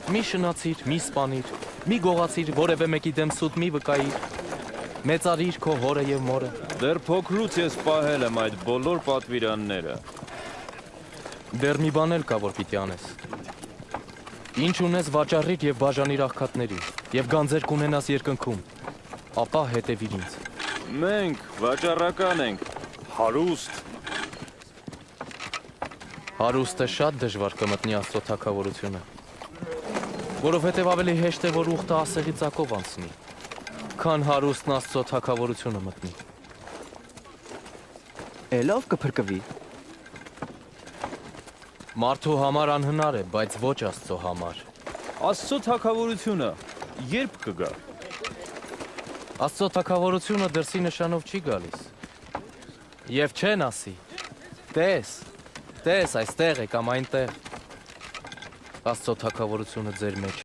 Մի շնացիր, մի սպանիր, մի գողացիր, որևէ մեկի դեմ սուտ մի վկայիր, մեծարիր քո հորը եւ մորը։ Դեռ փոքրուց ես պահել եմ այդ բոլոր պատվիրանները։ Դեռ մի բան էլ կա, որ պիտի անես։ Ինչ ունես վաճառիր եւ բաժանիր աղքատներին, եւ գանձեր կունենաս երկնքում, ապա հետևիր ինձ։ Մենք վաճառական ենք, հարուստ։ Հարուստը շատ դժվար կմտնի Աստծո թագավորությունը, որովհետեւ ավելի հեշտ է, որ ուխտը ասեղի ծակով անցնի, քան հարուստն Աստծո թագավորությունը մտնի։ Էլով կփրկվի։ Մարդու համար անհնար է, բայց ոչ Աստծո համար։ Աստծո թագավորությունը երբ կգա։ Աստծո թագավորությունը դրսի նշանով չի գալիս։ Եվ չեն ասի. տես, այստեղ է կամ այնտեղ։ Աստծո թագավորությունը ձեր մեջ